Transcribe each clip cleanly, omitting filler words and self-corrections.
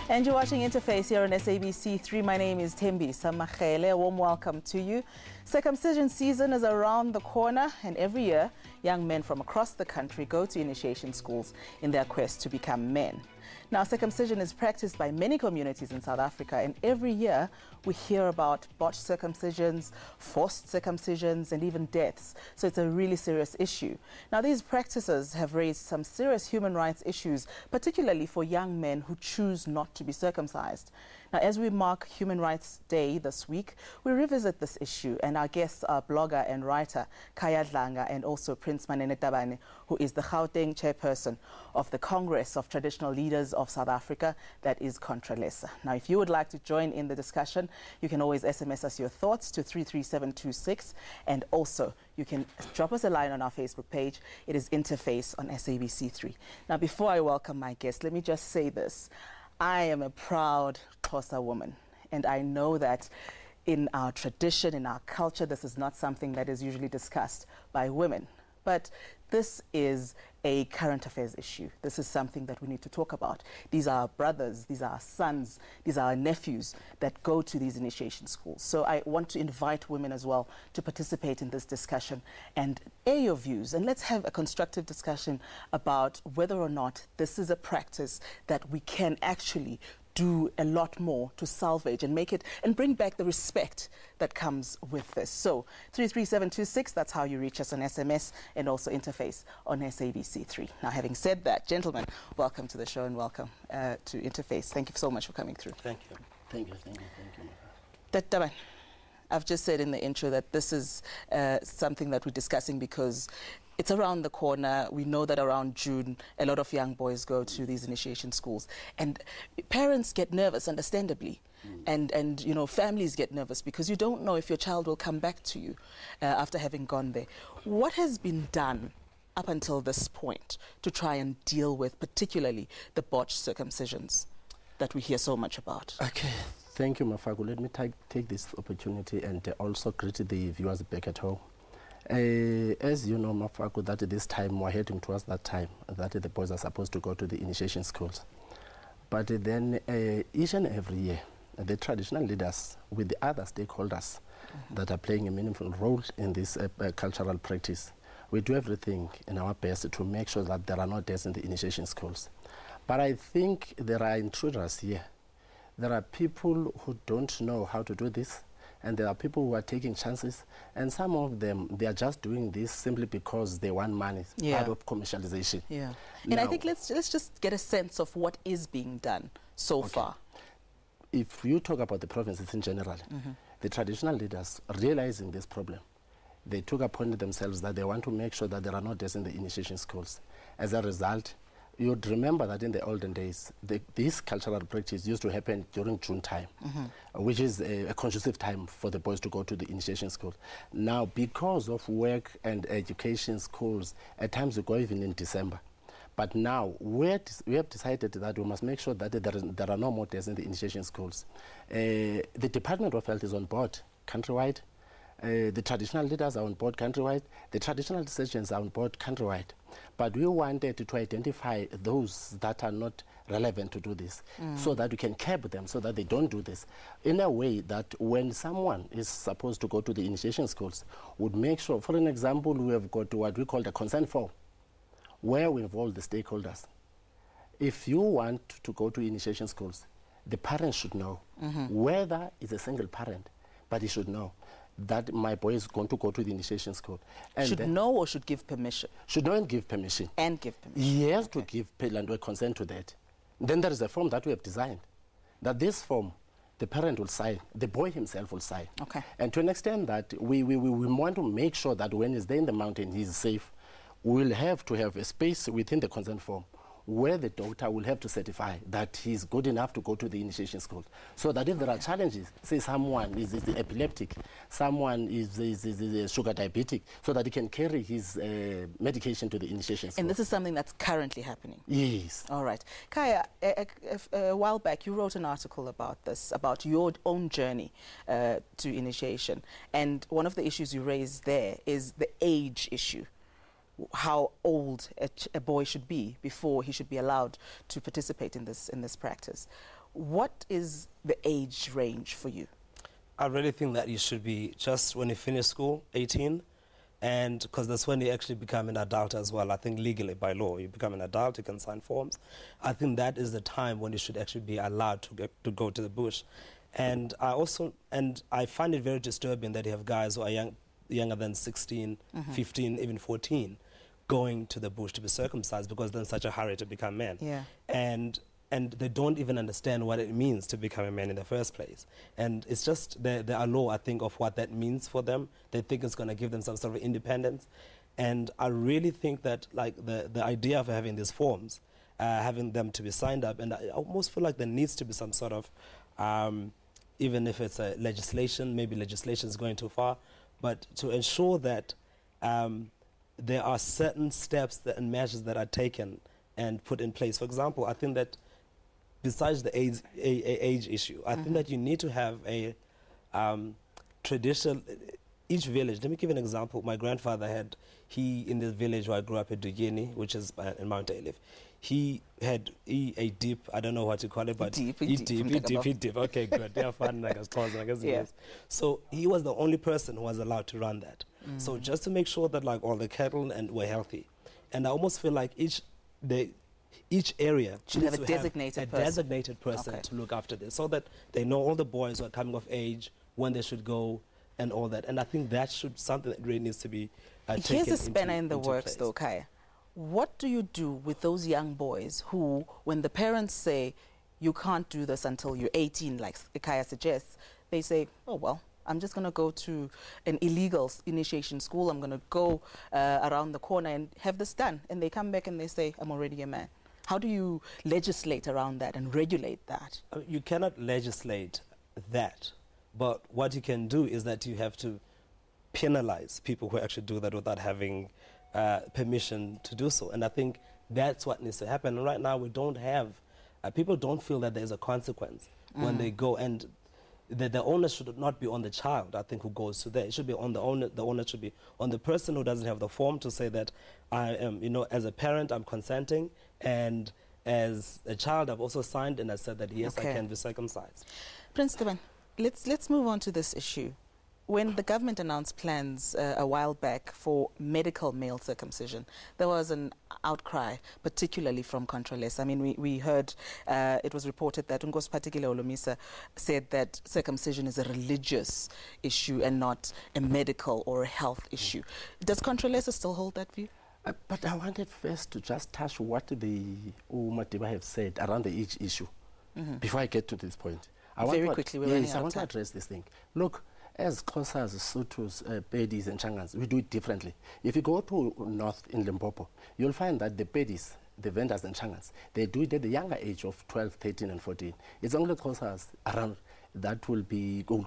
And you're watching Interface here on SABC3. My name is Tembi Samachele. A warm welcome to you. Circumcision season is around the corner, and every year, young men from across the country go to initiation schools in their quest to become men. Now, circumcision is practiced by many communities in South Africa, and every year we hear about botched circumcisions, forced circumcisions, and even deaths. So it's a really serious issue. Now, these practices have raised some serious human rights issues, particularly for young men who choose not to be circumcised. Now, as we mark Human Rights Day this week, we revisit this issue, and our guests are blogger and writer Khaya Dlanga and also Prince Manene Tabane, who is the Gauteng chairperson of the Congress of Traditional Leaders of South Africa, that is Contralesa. Now, if you would like to join in the discussion, you can always SMS us your thoughts to 33726, and also you can drop us a line on our Facebook page. It is Interface on SABC3. Now, before I welcome my guest, let me just say this. I am a proud Xhosa woman, and I know that in our tradition, in our culture, this is not something that is usually discussed by women. But this is a current affairs issue. This is something that we need to talk about. These are our brothers, these are our sons, these are our nephews that go to these initiation schools. So I want to invite women as well to participate in this discussion and air your views. And let's have a constructive discussion about whether or not this is a practice that we can actually do a lot more to salvage and make it and bring back the respect that comes with this. So 33726, that's how you reach us on SMS and also Interface on SABC3. Now, having said that, gentlemen, welcome to the show and welcome to Interface. Thank you so much for coming through. Thank you. Thank you. Thank you. Thank you. Taban, I've just said in the intro that this is something that we're discussing because it's around the corner. We know that around June, a lot of young boys go to these initiation schools. And parents get nervous, understandably. And you know, families get nervous because you don't know if your child will come back to you after having gone there. What has been done up until this point to try and deal with particularly the botched circumcisions that we hear so much about? Okay. Thank you, Mafaku. Let me take this opportunity and also greet the viewers back at home. As you know, Mafaku, that this time we're heading towards that time that the boys are supposed to go to the initiation schools. But then each and every year, the traditional leaders with the other stakeholders that are playing a meaningful role in this cultural practice, we do everything in our best to make sure that there are no deaths in the initiation schools. But I think there are intruders here. There are people who don't know how to do this, and there are people who are taking chances, and some of them, they are just doing this simply because they want money, part of commercialization. Yeah. And I think let's just get a sense of what is being done so far. If you talk about the provinces in general, the traditional leaders, realizing this problem, they took upon themselves that they want to make sure that there are no deaths in the initiation schools. As a result, you'd remember that in the olden days, this cultural practice used to happen during June time, which is a conducive time for the boys to go to the initiation school. Now, because of work and education schools, at times we go even in December. But now, we have decided that we must make sure that there are no more days in the initiation schools. The Department of Health is on board countrywide. The traditional leaders are on board countrywide. The traditional surgeons are on board countrywide. But we wanted to identify those that are not relevant to do this so that we can curb them so that they don't do this in a way that when someone is supposed to go to the initiation schools, would make sure, for an example, we have got what we call the consent form, where we involve the stakeholders. If you want to go to initiation schools, the parents should know, whether it's a single parent, but he should know that my boy is going to go to the initiation school. And should know or should give permission? Should know and give permission. And give permission. He has to give and consent to that. Then there is a form that we have designed, that this form, the parent will sign, the boy himself will sign. Okay. And to an extent that we want to make sure that when he's there in the mountain, he's safe. We'll have to have a space within the consent form where the doctor will have to certify that he's good enough to go to the initiation school. So that if there are challenges, say someone is epileptic, someone is sugar diabetic, so that he can carry his medication to the initiation school. And this is something that's currently happening? Yes. All right. Khaya, a while back you wrote an article about this, about your own journey to initiation. And one of the issues you raised there is the age issue. How old a boy should be before he should be allowed to participate in this practice. What is the age range for you? I really think that you should be just when you finish school, 18, and because that's when you actually become an adult as well. I think legally, by law, you become an adult, you can sign forms. I think that is the time when you should actually be allowed to go to the bush. And I find it very disturbing that you have guys who are younger than 16, 15, even 14, going to the bush to be circumcised because they're in such a hurry to become men. Yeah. And they don't even understand what it means to become a man in the first place. And it's just the allure, I think, of what that means for them. They think it's going to give them some sort of independence. And I really think that, like, the idea of having these forms, having them to be signed up, and I almost feel like there needs to be some sort of, even if it's a legislation, maybe legislation is going too far, but to ensure that there are certain steps and measures that are taken and put in place. For example, I think that besides the age issue, I think that you need to have a traditional, each village. Let me give an example. My grandfather had, in the village where I grew up at Dugeni, which is in Mount Olive, he had a deep, I don't know what to call it, but deep. Okay, good. They are fun, like yes. So he was the only person who was allowed to run that. So just to make sure that, like, all the cattle were healthy. And I almost feel like each area should have a designated person to look after this, so that they know all the boys who are coming of age, when they should go, and all that. And I think that should something that really needs to be taken. Here's a spanner in the works, though, Kaya. What do you do with those young boys who, when the parents say you can't do this until you're 18, like Kaya suggests, they say, oh well, I'm just going to go to an illegal initiation school. I'm going to go around the corner and have this done. And they come back and they say, I'm already a man. How do you legislate around that and regulate that? You cannot legislate that. But what you can do is that you have to penalize people who actually do that without having permission to do so. And I think that's what needs to happen. And right now we don't have, people don't feel that there's a consequence when they go, and that the onus should not be on the child, I think, who goes to there. It should be on the owner. The onus should be on the person who doesn't have the form to say that I am, as a parent, I'm consenting, and as a child, I've also signed and I said that yes, I can be circumcised. Prince Teben, let's move on to this issue. When the government announced plans a while back for medical male circumcision, there was an outcry, particularly from Contralesa. I mean, we heard, it was reported that Ungos Patikile Olomisa said that circumcision is a religious issue and not a medical or a health issue. Does Contralesa still hold that view? But I wanted first to just touch what the Umatiba have said around the age issue before I get to this point. Very quickly, we're running out of time. I want to address this thing. Look, as Xhosas, Sothos, Pedis and Changans, we do it differently. If you go to north in Limpopo, you'll find that the Pedis, the vendors and Changans, they do it at the younger age of 12, 13 and 14. It's only Xhosas around that will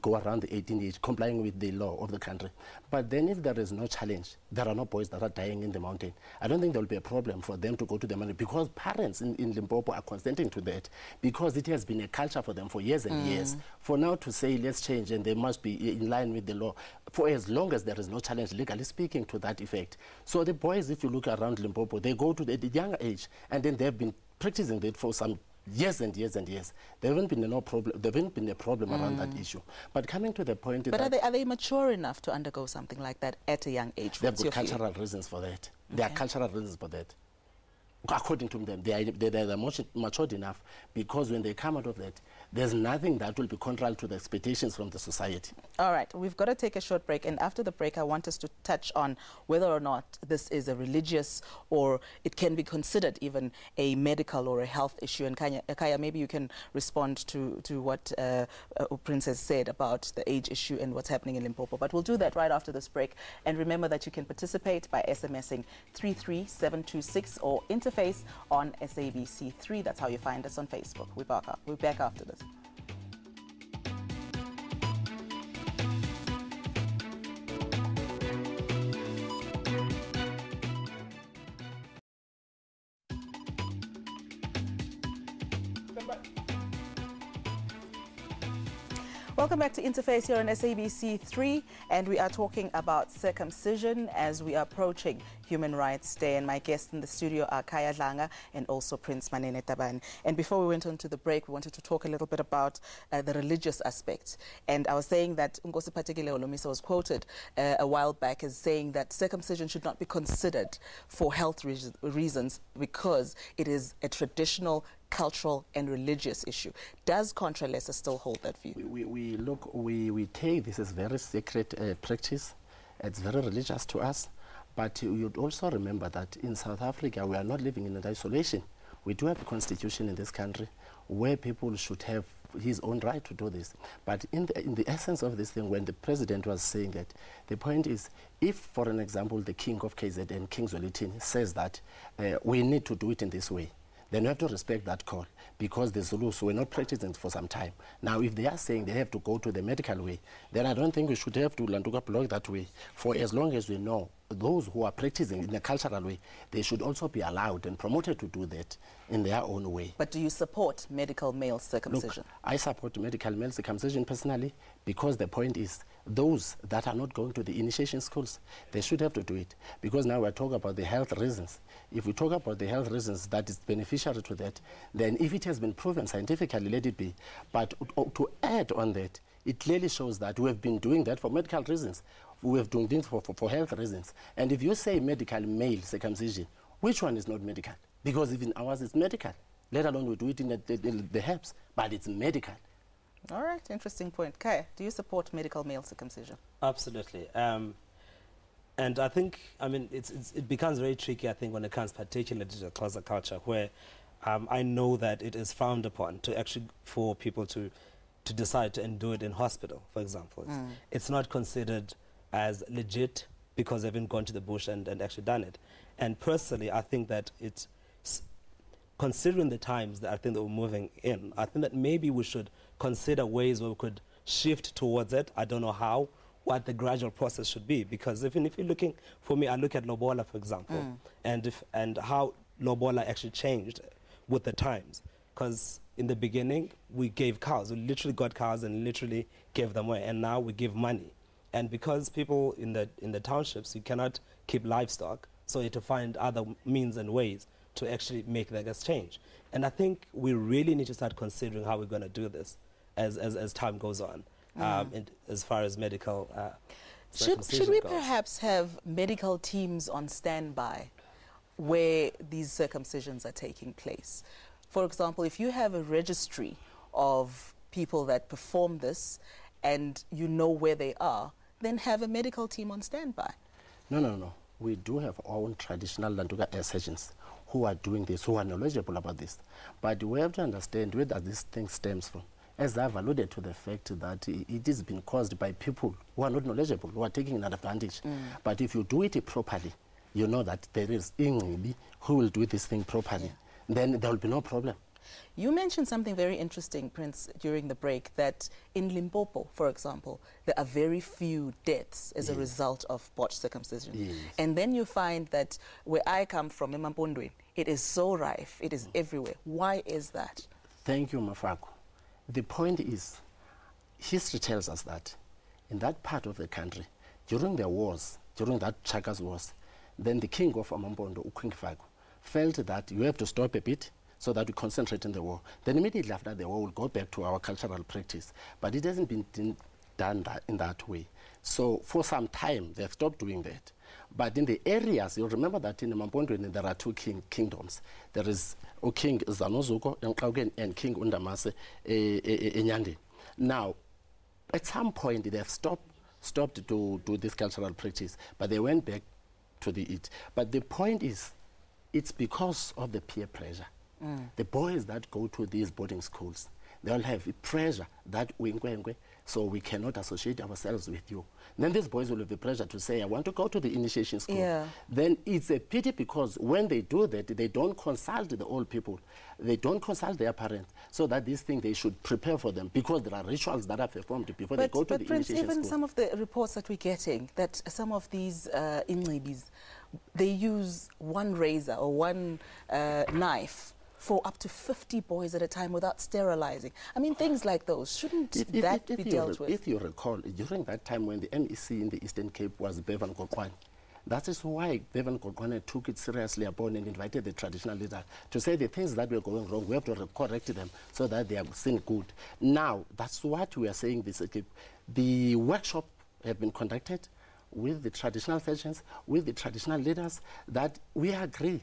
go around the 18 age, complying with the law of the country. But then if there is no challenge, there are no boys that are dying in the mountain, I don't think there will be a problem for them to go to the mountain, because parents in Limpopo are consenting to that, because it has been a culture for them for years and years. For now to say let's change and they must be in line with the law, for as long as there is no challenge, legally speaking, to that effect. So the boys, if you look around Limpopo, they go to the younger age, and then they've been practicing it for some years and years and years. There haven't been no problem. There haven't been a problem around that issue. But coming to the point, but are they mature enough to undergo something like that at a young age? They've got cultural reasons for that. There are cultural reasons for that. According to them, they're matured enough, because when they come out of that, there's nothing that will be contrary to the expectations from the society. All right, we've got to take a short break, and after the break I want us to touch on whether or not this is a religious, or it can be considered even a medical or a health issue. And Kaya, maybe you can respond to what Prince has said about the age issue and what's happening in Limpopo. But we'll do that right after this break. And remember that you can participate by SMSing 33726 or interface on SABC3. That's how you find us on Facebook. We're back after this. Welcome back to Interface here on SABC3, and we are talking about circumcision as we are approaching Human Rights Day, and my guests in the studio are Kaya Dlanga and also Prince Manene Tabane. And before we went on to the break, we wanted to talk a little bit about the religious aspect. And I was saying that Nkosi Patekile Olomisa was quoted a while back as saying that circumcision should not be considered for health reasons because it is a traditional, cultural and religious issue. Does Contra Lesser still hold that view? We take this as very sacred practice. It's very religious to us. But you'd also remember that in South Africa, we are not living in isolation. We do have a constitution in this country where people should have his own right to do this. But in the essence of this thing, when the president was saying that, the point is, if, for an example, the King of KZN, King Zwelithini, says that we need to do it in this way, then you have to respect that call, because the Zulus were not practicing for some time. Now, if they are saying they have to go to the medical way, then I don't think we should have to Lantuka block that way. For as long as we know those who are practicing in a cultural way, they should also be allowed and promoted to do that in their own way. But do you support medical male circumcision? Look, I support medical male circumcision personally, because the point is those that are not going to the initiation schools, they should have to do it. Because now we're talking about the health reasons. If we talk about the health reasons that is beneficiary to that, then if it has been proven scientifically, let it be. But to add on that, it clearly shows that we have been doing that for medical reasons. We have done this for health reasons. And if you say medical male circumcision, which one is not medical? Because even ours is medical, let alone we do it in the herbs, but it's medical. All right, interesting point. Kaya, do you support medical male circumcision? Absolutely. And I think, I mean, it becomes very tricky, I think, when it comes particularly to the Xhosa culture, where I know that it is frowned upon to actually, for people to decide to do it in hospital, for example. It's not considered as legit because they've been gone to the bush and actually done it. And personally, I think that it's, considering the times that I think that we're moving in, I think that maybe we should consider ways where we could shift towards it. I don't know how, what the gradual process should be, because if you're looking, for me, I look at Lobola, for example, and how Lobola actually changed with the times. Because in the beginning, we gave cows. We literally got cows and literally gave them away, and now we give money. And because people in the townships, you cannot keep livestock, so you have to find other means and ways to actually make that change. And I think we really need to start considering how we're going to do this as time goes on, and as far as medical Should we goes. perhaps have medical teams on standby where these circumcisions are taking place? For example, if you have a registry of people that perform this and you know where they are, then have a medical team on standby. No. We do have our own traditional Lantuka surgeons who are doing this, who are knowledgeable about this. But we have to understand where this thing stems from. As I've alluded to the fact that it has been caused by people who are not knowledgeable, who are taking an advantage. But if you do it properly, you know that there is Ingqibi who will do this thing properly. Then there will be no problem. You mentioned something very interesting, Prince, during the break, that in Limpopo, for example, there are very few deaths as a result of botched circumcision. And then you find that where I come from, in Mampondweni, it is so rife, it is everywhere. Why is that? Thank you, Mafako. The point is, history tells us that in that part of the country, during the wars, during that Chaka's wars, then the king of Amampondo, Ukhwingifaku, felt that you have to stop a bit so that we concentrate in the war. Then immediately after the war, we'll go back to our cultural practice. But it hasn't been done in that way. So for some time, they've stopped doing that. But in the areas, you'll remember that in Mampondweni, there are two kingdoms. There is King Zanozuko and King Undamase Enyandi. Now, at some point, they've stopped to do this cultural practice, but they went back to it. But the point is, it's because of the peer pressure. The boys that go to these boarding schools, they'll have pressure that so we cannot associate ourselves with you. Then these boys will have the pressure to say, I want to go to the initiation school. Then it's a pity, because when they do that, they don't consult the old people. They don't consult their parents, so that this thing they should prepare for them, because there are rituals that are performed before they go to the Prince, initiation even school. some of the reports that we're getting, that some of these Ingqibis, they use one razor or one knife for up to 50 boys at a time without sterilizing. I mean, things like those. Shouldn't that be dealt with? If you recall, during that time when the MEC in the Eastern Cape was Bevan Kokwani, That is why Bevan Gogone took it seriously upon and invited the traditional leader to say the things that were going wrong, we have to correct them so that they are seen good. Now, that's what we are saying this equipe. The workshop have been conducted with the traditional sessions, with the traditional leaders, that we agree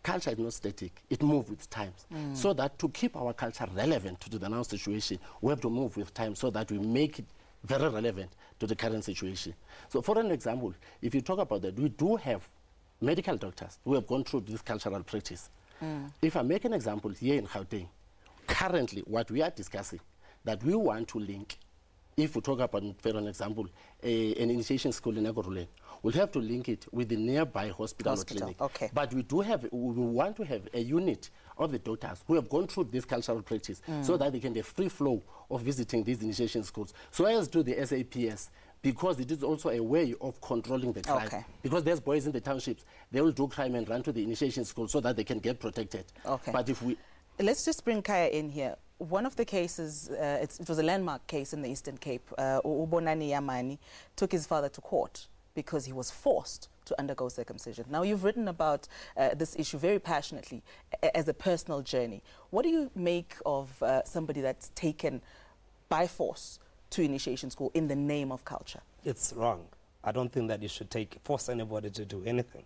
culture is not static, it moves with times. So that to keep our culture relevant to the now situation, we have to move with time so that we make it very relevant to the current situation. So for an example, if you talk about that, we do have medical doctors who have gone through this cultural practice. If I make an example here in Gauteng, currently what we are discussing, that we want to link, if we talk about, for an example, an initiation school in Ekurhuleni, we'll have to link it with the nearby hospital or clinic. Okay. But we want to have a unit of the doctors who have gone through this cultural practice so that they can have free flow of visiting these initiation schools. So as to the SAPS, because it is also a way of controlling the crime. Okay. Because there's boys in the townships, they will do crime and run to the initiation school so that they can get protected. Okay. But if we... Let's just bring Kaya in here. One of the cases, it was a landmark case in the Eastern Cape. Ubonani Yamani took his father to court because he was forced to undergo circumcision. Now, you've written about this issue very passionately as a personal journey. What do you make of somebody that's taken by force to initiation school in the name of culture? It's wrong. I don't think that you should force anybody to do anything.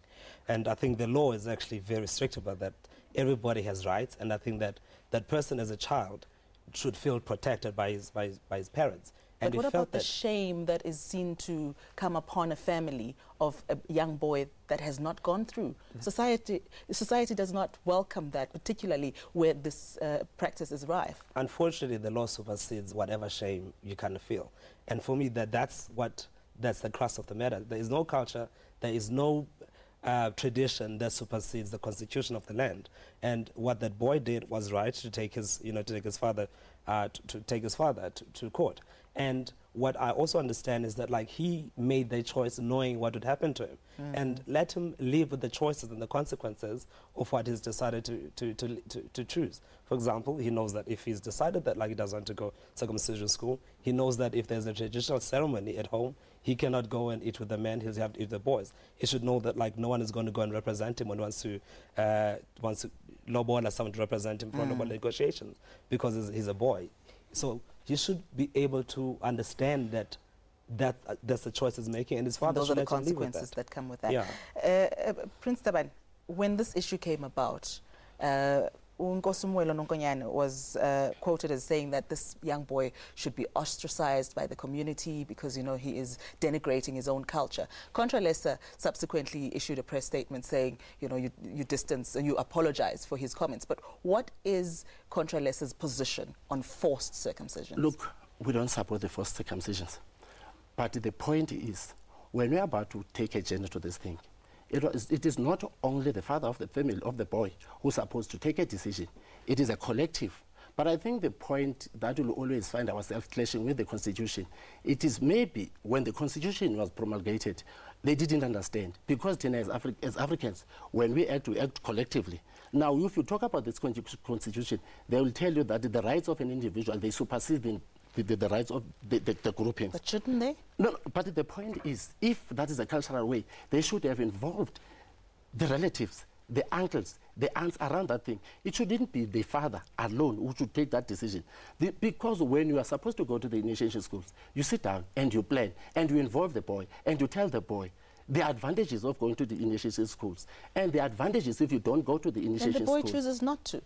And I think the law is actually very strict about that. Everybody has rights, and I think that that person as a child should feel protected by his parents. And but what about the shame that is seen to come upon a family of a young boy that has not gone through? Society does not welcome that, particularly where this practice is rife. Unfortunately, the law supersedes whatever shame you kind of feel. And for me, that's the crux of the matter. There is no culture, there is no tradition that supersedes the constitution of the land. And what that boy did was right, to take his father to court. And what I also understand is that, like, he made the choice knowing what would happen to him, and let him live with the choices and the consequences of what he's decided to choose. For example, he knows that if he's decided that, like, he doesn't want to go circumcision school, he knows that if there's a traditional ceremony at home, he cannot go and eat with the men, he'll have to eat with the boys. He should know that, like, no one is going to go and represent him when he wants to lowball someone to represent him for lowball negotiations, because he's a boy. So he should be able to understand that that's the choice he's making, and his father those should are the actually live with consequences that come with that. Yeah. Prince Taban, when this issue came about, Unkosumuelo Nonkonyane was quoted as saying that this young boy should be ostracized by the community because, you know, he is denigrating his own culture. Contralesa subsequently issued a press statement saying, you know, you distance and you apologize for his comments. But what is Contralesa's position on forced circumcisions? Look, we don't support the forced circumcisions. But the point is, when we're about to take a journey to this thing, it is not only the father of the family, of the boy, who's supposed to take a decision. It is a collective. But I think the point that we'll always find ourselves clashing with the Constitution, it is maybe when the Constitution was promulgated, they didn't understand. Because as Africans, when we act collectively. Now, if you talk about this Constitution, they will tell you that the rights of an individual, they supersede the rights of the groupings. But shouldn't they? No, but the point is, if that is a cultural way, they should have involved the relatives, the uncles, the aunts around that thing. It shouldn't be the father alone who should take that decision. Because when you are supposed to go to the initiation schools, you sit down and you plan, and you involve the boy, and you tell the boy the advantages of going to the initiation schools, and the advantages if you don't go to the initiation schools. And the boy chooses not to.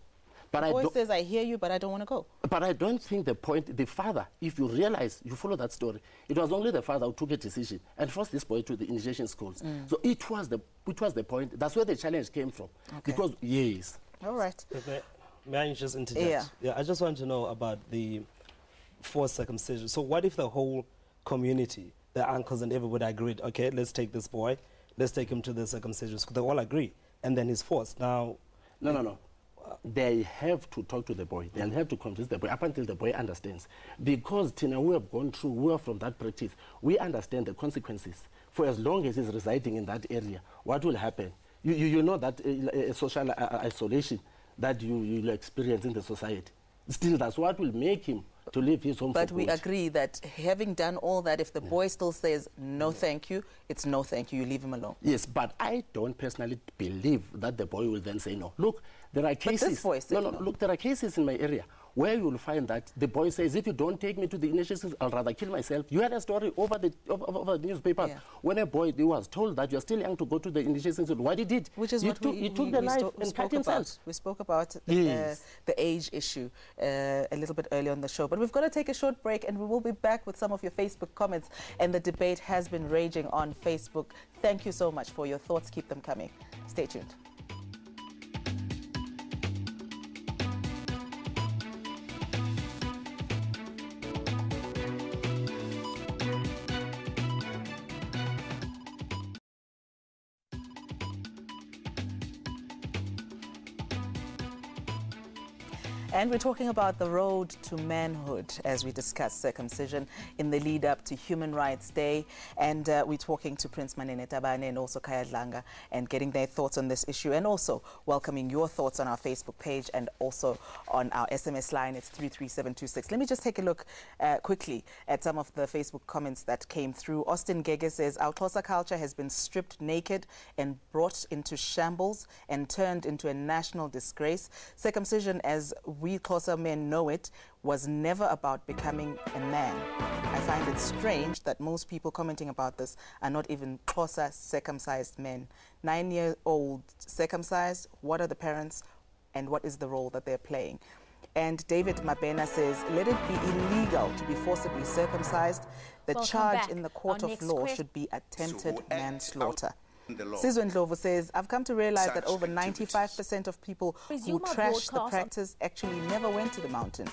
But the boy says, I hear you, but I don't want to go. But I don't think the father, if you realize, you follow that story, it was only the father who took a decision and forced this boy to the initiation schools. So it was the point. That's where the challenge came from. Okay. Because, yes. All right. May I just interject? Yeah, I just want to know about the forced circumcision. So what if the whole community, the uncles and everybody agreed, okay, let's take this boy, let's take him to the circumcision school. They all agree, and then he's forced. Now... No. They have to talk to the boy. They'll have to convince the boy up until the boy understands. Because, Tina, we have gone through, we are from that practice. We understand the consequences. For as long as he's residing in that area, what will happen? You know that social isolation that you experience in the society. Still, that's what will make him to leave his home. But we agree that having done all that, if the boy still says no thank you, it's no thank you, you leave him alone. Yes, but I don't personally believe that the boy will then say no. Look, there are cases. But this boy said no. Look, there are cases in my area where you will find that the boy says, if you don't take me to the initiations, I'll rather kill myself. You had a story over the newspapers when a boy was told that you're still young to go to the initiations. What he did, which is what he took the life and cut himself. We spoke about the age issue a little bit earlier on the show. But we've got to take a short break, and we will be back with some of your Facebook comments. And the debate has been raging on Facebook. Thank you so much for your thoughts. Keep them coming. Stay tuned. And we're talking about the road to manhood as we discuss circumcision in the lead up to Human Rights Day. And we're talking to Prince Manene Tabane and also Kaya Dlanga and getting their thoughts on this issue, and also welcoming your thoughts on our Facebook page and also on our SMS line. It's 33726. Let me just take a look quickly at some of the Facebook comments that came through. Austin Gege says, our Xhosa culture has been stripped naked and brought into shambles and turned into a national disgrace. Circumcision, as we Xhosa men know it, was never about becoming a man. I find it strange that most people commenting about this are not even Xhosa circumcised men. 9-year-old circumcised, what are the parents and what is the role that they're playing? And David Mabena says, let it be illegal to be forcibly circumcised. The charge in the court of law should be attempted manslaughter. Sizwe Ndlovu says, I've come to realize that over 95% of people who trash the practice actually never went to the mountain.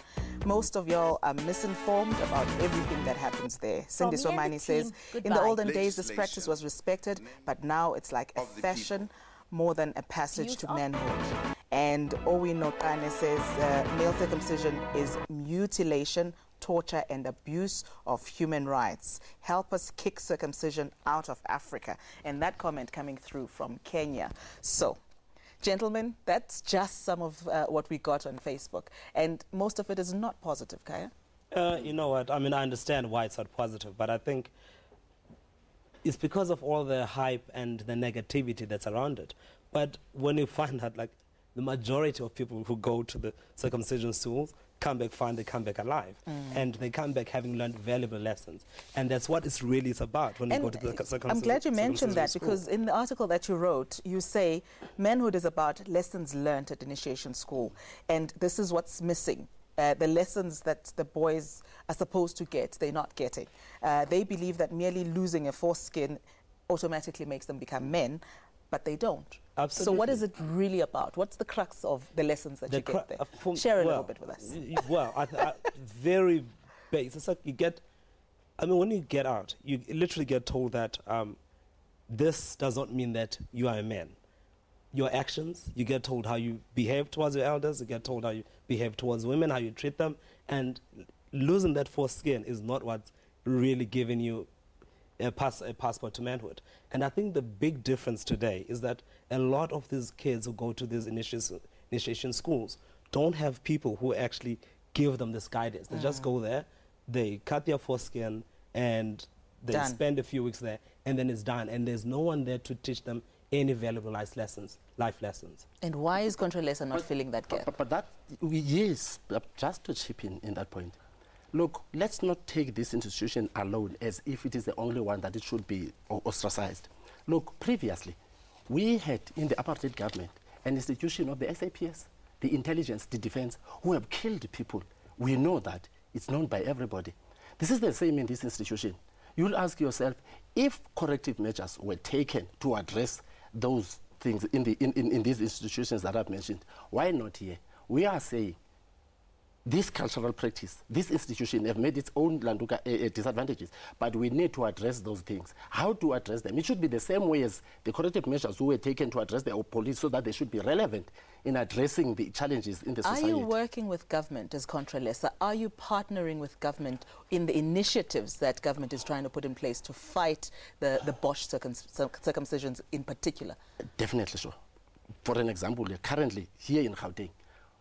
Most of y'all are misinformed about everything that happens there. Cindy Swamani says, in the olden days, this practice was respected, but now it's like a fashion more than a passage to manhood. And Owi Nokane says, male circumcision is mutilation, torture and abuse of human rights. Help us kick circumcision out of Africa. And that comment coming through from Kenya. So, gentlemen, that's just some of what we got on Facebook. And most of it is not positive, Kaya. You know what? I mean, I understand why it's not positive, but I think it's because of all the hype and the negativity that's around it. But when you find out, like, the majority of people who go to the circumcision schools come back fine, they come back alive. And they come back having learned valuable lessons. And that's what it's really about when you go to the circumcision. I'm glad you mentioned that, because in the article that you wrote, you say manhood is about lessons learned at initiation school. And this is what's missing. The lessons that the boys are supposed to get, they're not getting. They believe that merely losing a foreskin automatically makes them become men, but they don't. Absolutely. So what is it really about? What's the crux of the lessons that you get there? Share a little bit with us. Well, very basic. It's like you get, I mean, when you get out, you literally get told that this does not mean that you are a man. Your actions, you get told how you behave towards your elders, you get told how you behave towards women, how you treat them, and losing that foreskin is not what's really giving you a passport to manhood. And I think the big difference today is that a lot of these kids who go to these initiation schools don't have people who actually give them this guidance. They just go there, they cut their foreskin, and they spend a few weeks there, and then it's done. And there's no one there to teach them any valuable life lessons. And why is Contralesa not filling that gap? But that, yes, just to chip in that point. Look, let's not take this institution alone as if it is the only one that it should be ostracized. Look, previously, we had in the apartheid government an institution of the SAPS, the intelligence, the defense, who have killed people. We know that. It's known by everybody. This is the same in this institution. You'll ask yourself, if corrective measures were taken to address those things in these institutions that I've mentioned, why not here? We are saying, this cultural practice, this institution have made its own Landuka disadvantages, but we need to address those things. How to address them? It should be the same way as the corrective measures who were taken to address the police, so that they should be relevant in addressing the challenges in the society. Are you working with government as Contralesa? Are you partnering with government in the initiatives that government is trying to put in place to fight the Bosch circumcisions in particular? Definitely so. For an example, currently here in Gauteng,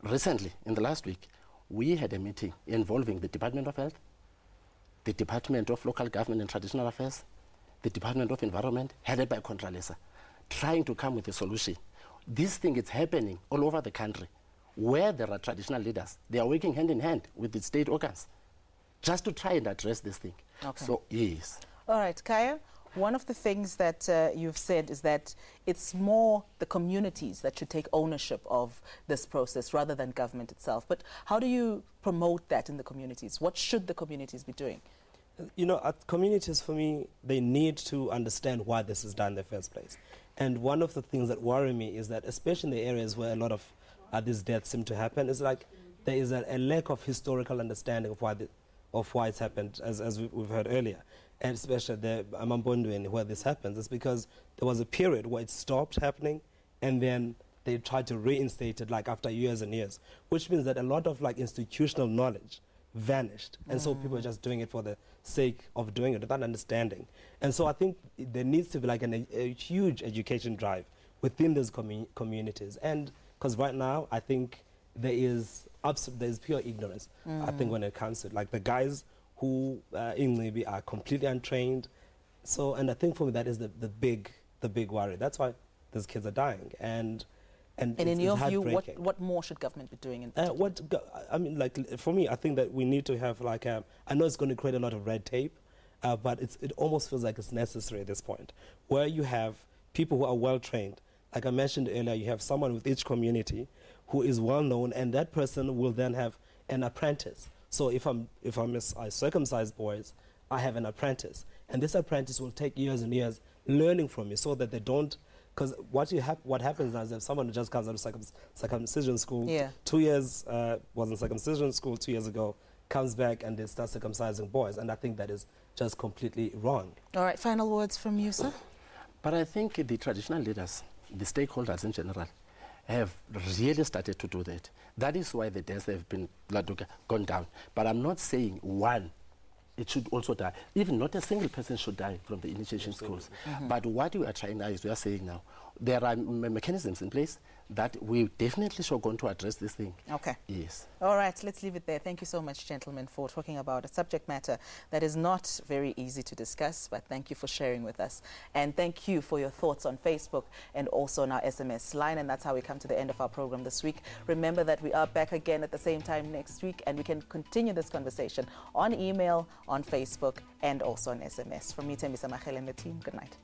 recently, in the last week, we had a meeting involving the Department of Health, the Department of Local Government and Traditional Affairs, the Department of Environment, headed by Contralesa, trying to come with a solution. This thing is happening all over the country, where there are traditional leaders. They are working hand in hand with the state organs, just to try and address this thing. Okay. So, yes. All right, Kaya, one of the things that you've said is that it's more the communities that should take ownership of this process rather than government itself. But how do you promote that in the communities? What should the communities be doing? You know, communities, for me, they need to understand why this is done in the first place. And one of the things that worry me is that, especially in the areas where a lot of these deaths seem to happen, is like there is a lack of historical understanding of why it's happened, as we've heard earlier. And especially the Amambondweni, where this happens, is because there was a period where it stopped happening, and then they tried to reinstate it like after years and years, which means that a lot of like institutional knowledge vanished. And so people are just doing it for the sake of doing it without understanding. And so I think there needs to be like a huge education drive within those communities. And because right now, I think there's pure ignorance, I think, when it comes to like the guys who maybe are completely untrained. So, and I think for me that is the big worry. That's why these kids are dying. And in your view, what more should government be doing? I mean, like, for me, I think that we need to have like, I know it's going to create a lot of red tape, but it almost feels like it's necessary at this point, where you have people who are well trained. Like I mentioned earlier, you have someone with each community who is well known, and that person will then have an apprentice. So if I circumcise boys, I have an apprentice, and this apprentice will take years and years learning from me, so that they don't. Because what happens now is if someone just comes out of circumcision school, 2 years was in circumcision school 2 years ago, comes back and they start circumcising boys, and I think that is just completely wrong. All right, final words from you, sir. But I think the traditional leaders, the stakeholders in general, have really started to do that. That is why the deaths have been gone down. But I'm not saying one, it should also die. Even not a single person should die from the initiation schools. But what we are trying now is, we are saying now, there are mechanisms in place that we definitely should going to address this thing. Okay. Yes. All right, let's leave it there. Thank you so much, gentlemen, for talking about a subject matter that is not very easy to discuss, but thank you for sharing with us. And thank you for your thoughts on Facebook and also on our SMS line. And that's how we come to the end of our program this week. Remember that we are back again at the same time next week, and we can continue this conversation on email, on Facebook, and also on SMS. From me, Tembisa Machel, and the team, good night.